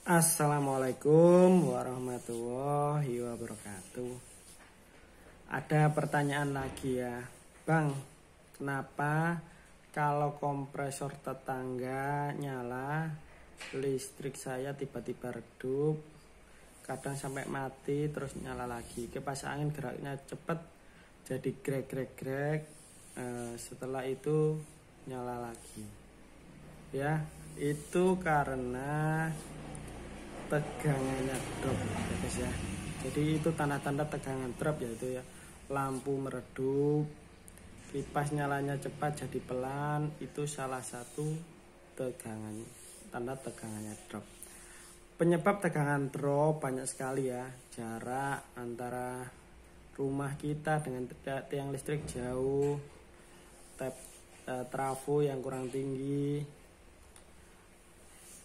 Assalamualaikum warahmatullahi wabarakatuh. Ada pertanyaan lagi ya, Bang. Kenapa kalau kompresor tetangga nyala, listrik saya tiba-tiba redup, kadang sampai mati terus nyala lagi. Kipas angin geraknya cepat, jadi grek-grek-grek, setelah itu nyala lagi. Ya, itu karena tegangannya drop ya guys ya. Jadi itu tanda-tanda tegangan drop, yaitu ya lampu meredup, kipas nyalanya cepat jadi pelan, itu salah satu tanda tegangannya drop. Penyebab tegangan drop banyak sekali ya. Jarak antara rumah kita dengan tiang listrik jauh, trafo yang kurang tinggi,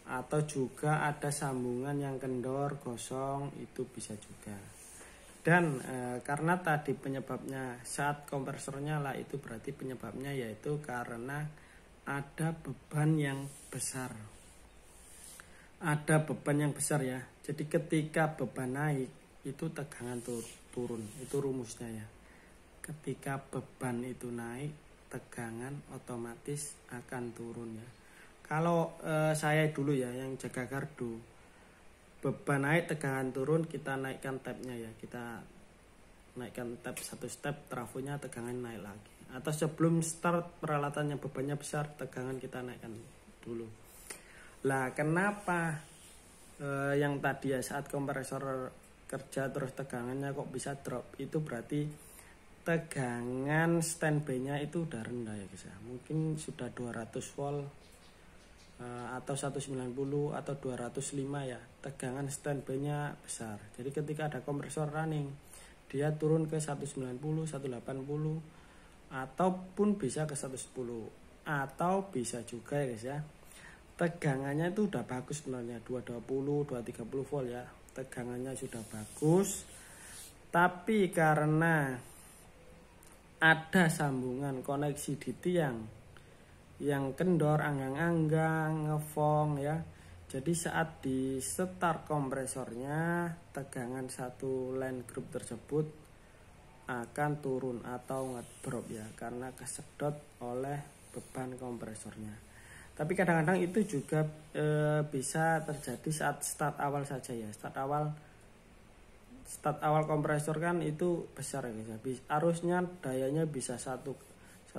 atau juga ada sambungan yang kendor, gosong, itu bisa juga. Dan karena tadi penyebabnya saat kompresor nyala, itu berarti penyebabnya yaitu karena ada beban yang besar. Ada beban yang besar ya. Jadi ketika beban naik, itu tegangan turun. Itu rumusnya ya. Ketika beban itu naik, tegangan otomatis akan turun ya. Kalau saya dulu ya yang jaga gardu, beban naik tegangan turun, kita naikkan tabnya ya, kita naikkan tab satu step, trafonya tegangan naik lagi. Atau sebelum start peralatannya bebannya besar, tegangan kita naikkan dulu. Lah kenapa yang tadi ya saat kompresor kerja terus tegangannya kok bisa drop? Itu berarti tegangan standby-nya itu udah rendah ya guys ya. Mungkin sudah 200 volt atau 190 atau 205 ya, tegangan standby-nya besar. Jadi ketika ada kompresor running, dia turun ke 190, 180 ataupun bisa ke 110, atau bisa juga ya guys ya, tegangannya itu udah bagus sebenarnya, 220, 230 volt ya, tegangannya sudah bagus, tapi karena ada sambungan koneksi di tiang yang kendor, anggang-anggang, ngefong ya. Jadi saat di start kompresornya, tegangan satu line group tersebut akan turun atau ngedrop ya, karena kesedot oleh beban kompresornya. Tapi kadang-kadang itu juga bisa terjadi saat start awal saja ya. Start awal kompresor kan itu besar ya guys. Arusnya dayanya bisa 1,5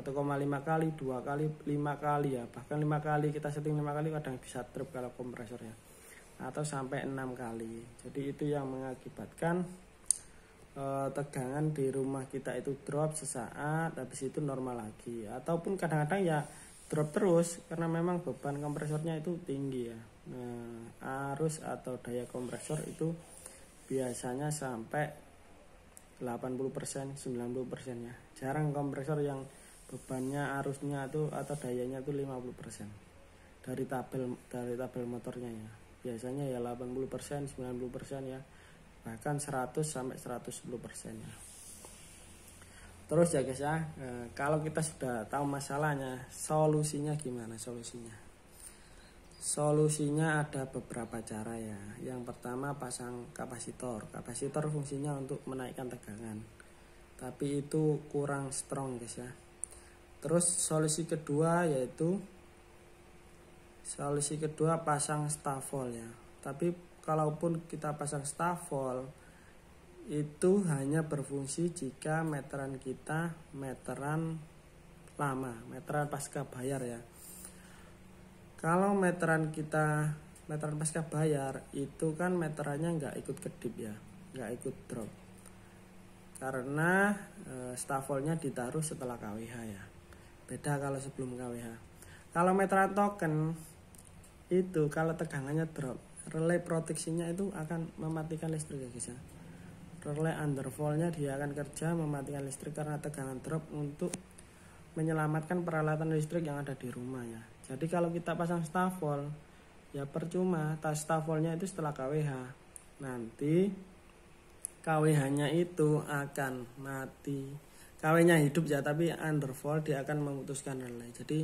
kali, 2 kali, 5 kali ya, bahkan 5 kali, kita setting 5 kali kadang bisa trip kalau kompresornya, atau sampai 6 kali. Jadi itu yang mengakibatkan tegangan di rumah kita itu drop sesaat, habis itu normal lagi, ataupun kadang-kadang ya drop terus karena memang beban kompresornya itu tinggi ya. Nah, arus atau daya kompresor itu biasanya sampai 80%, 90% ya. Jarang kompresor yang bebannya, arusnya itu atau dayanya itu 50% dari tabel motornya ya. Biasanya ya 80%, 90% ya, bahkan 100 sampai 110% ya. Terus ya guys ya, kalau kita sudah tahu masalahnya, solusinya gimana solusinya? Solusinya ada beberapa cara ya. Yang pertama, pasang kapasitor. Kapasitor fungsinya untuk menaikkan tegangan, tapi itu kurang strong guys ya. Terus solusi kedua pasang stafol ya. Tapi kalaupun kita pasang stafol, itu hanya berfungsi jika meteran kita meteran lama, meteran pasca bayar ya. Kalau meteran pasca bayar itu kan meterannya nggak ikut kedip ya, nggak ikut drop, karena stafolnya ditaruh setelah KWH ya. Beda kalau sebelum KWH. Kalau meteran token itu kalau tegangannya drop, relay proteksinya itu akan mematikan listrik ya guys ya. Relay undervoltnya dia akan kerja mematikan listrik karena tegangan drop untuk menyelamatkan peralatan listrik yang ada di rumah ya. Jadi kalau kita pasang stafol ya percuma, stafolnya itu setelah KWH. Nanti KWH-nya itu akan mati. KW-nya hidup ya, tapi undervolt dia akan memutuskan relay. Jadi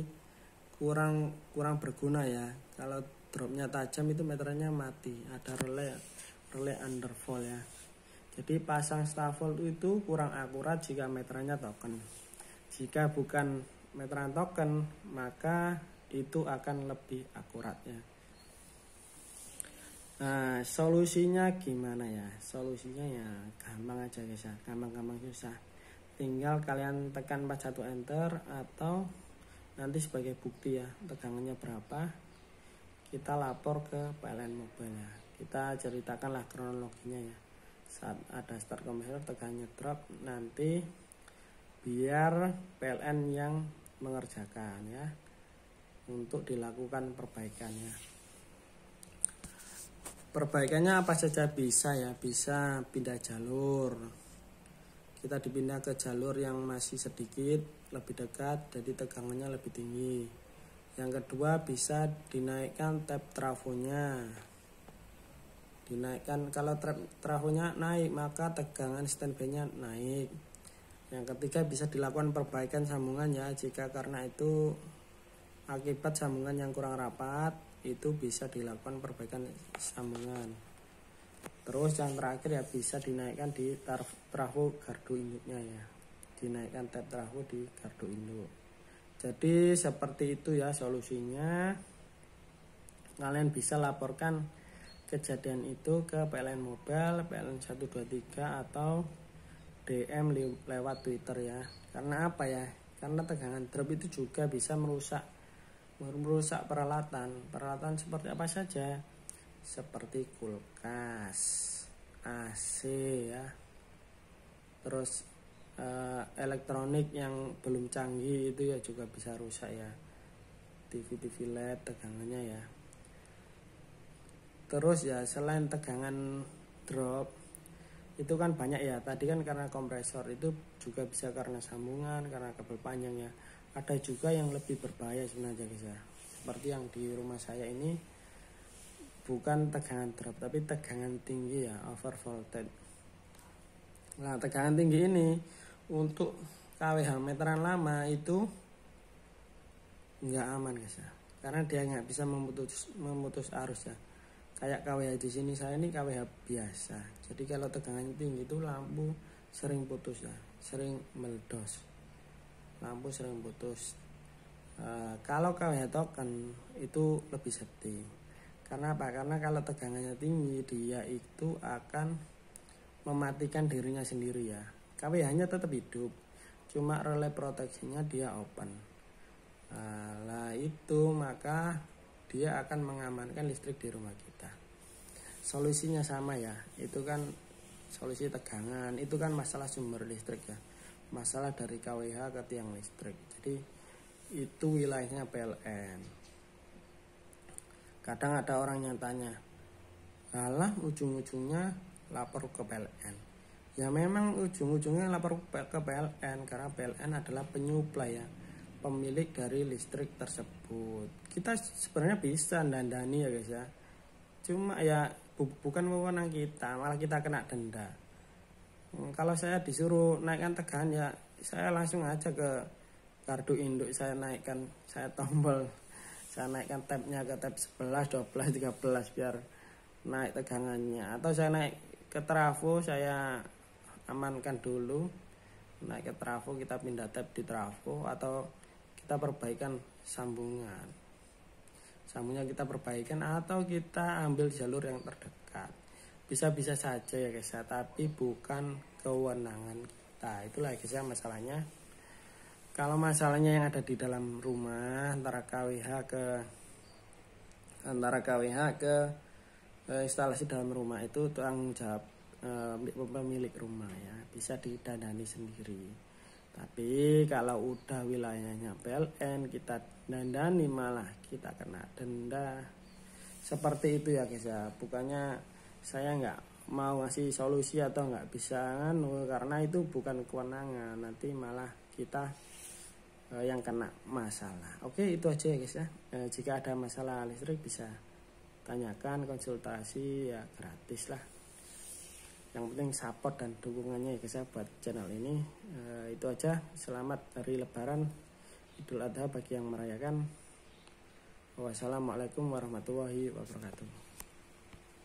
kurang berguna ya. Kalau dropnya tajam itu meterannya mati, ada relay undervolt ya. Jadi pasang star volt itu kurang akurat jika meterannya token. Jika bukan meteran token maka itu akan lebih akurat ya. Nah, solusinya gimana ya? Solusinya ya gampang aja guys ya, gampang susah. Tinggal kalian tekan 41 enter, atau nanti sebagai bukti ya tegangannya berapa, kita lapor ke PLN Mobile ya. Kita ceritakanlah kronologinya ya. Saat ada start kompresor tegangannya drop, nanti biar PLN yang mengerjakan ya untuk dilakukan perbaikannya. Perbaikannya apa saja bisa ya, bisa pindah jalur. Kita dipindah ke jalur yang masih sedikit lebih dekat, jadi tegangannya lebih tinggi. Yang kedua bisa dinaikkan tab trafonya. Dinaikkan, kalau trafonya naik maka tegangan standby-nya naik. Yang ketiga bisa dilakukan perbaikan sambungan ya, jika karena itu akibat sambungan yang kurang rapat, itu bisa dilakukan perbaikan sambungan. Terus yang terakhir ya bisa dinaikkan di trafo gardu induknya ya, dinaikkan tab trafo di gardu induk. Jadi seperti itu ya solusinya. Kalian bisa laporkan kejadian itu ke PLN Mobile, PLN 123, atau DM lewat Twitter ya. Karena apa ya? Karena tegangan drop itu juga bisa merusak peralatan seperti apa saja, seperti kulkas, AC ya, terus elektronik yang belum canggih itu ya juga bisa rusak ya, TV LED tegangannya ya. Terus ya selain tegangan drop itu kan banyak ya, tadi kan karena kompresor, itu juga bisa karena sambungan, karena kabel panjang ya. Ada juga yang lebih berbahaya sebenarnya guys ya, seperti yang di rumah saya ini bukan tegangan drop tapi tegangan tinggi ya, over voltage. Nah tegangan tinggi ini untuk kWh meteran lama itu nggak aman guys ya, karena dia nggak bisa memutus arus ya. Kayak kWh di sini saya ini kWh biasa, jadi kalau tegangannya tinggi itu lampu sering putus ya, sering meledos. Lampu sering putus. Kalau kWh token itu lebih safety. Karena apa? Karena kalau tegangannya tinggi dia itu akan mematikan dirinya sendiri ya. kWh-nya tetap hidup, cuma relay proteksinya dia open. Nah itu maka dia akan mengamankan listrik di rumah kita. Solusinya sama ya, itu kan solusi tegangan, itu kan masalah sumber listrik ya, masalah dari kWh ke tiang listrik. Jadi itu wilayahnya PLN. Kadang ada orang yang tanya, alah ujung-ujungnya lapor ke PLN. Ya memang ujung-ujungnya lapor ke PLN, karena PLN adalah penyuplai ya, pemilik dari listrik tersebut. Kita sebenarnya bisa dandani ya guys ya, cuma ya bukan wewenang kita, malah kita kena denda. Kalau saya disuruh naikkan tegangan ya saya langsung aja ke gardu induk, saya naikkan, saya tombol, saya naikkan tabnya ke tab 11, 12, 13 biar naik tegangannya. Atau saya naik ke trafo, saya amankan dulu, naik ke trafo, kita pindah tab di trafo, atau kita perbaikan sambungan kita perbaikan, atau kita ambil jalur yang terdekat. Bisa-bisa saja ya guys ya, tapi bukan kewenangan kita. Itulah guys ya masalahnya. Kalau masalahnya yang ada di dalam rumah, antara KWH ke instalasi dalam rumah, itu tanggung jawab pemilik rumah ya, bisa didandani sendiri. Tapi kalau udah wilayahnya PLN, kita dandani malah kita kena denda. Seperti itu ya guys ya. Bukannya saya nggak mau ngasih solusi atau nggak bisa karena itu bukan kewenangan, nanti malah kita yang kena masalah. Oke, itu aja ya guys ya. Jika ada masalah listrik bisa tanyakan, konsultasi ya gratis lah. Yang penting support dan dukungannya ya guys ya buat channel ini. Itu aja. Selamat hari Lebaran, Idul Adha bagi yang merayakan. Wassalamualaikum warahmatullahi wabarakatuh.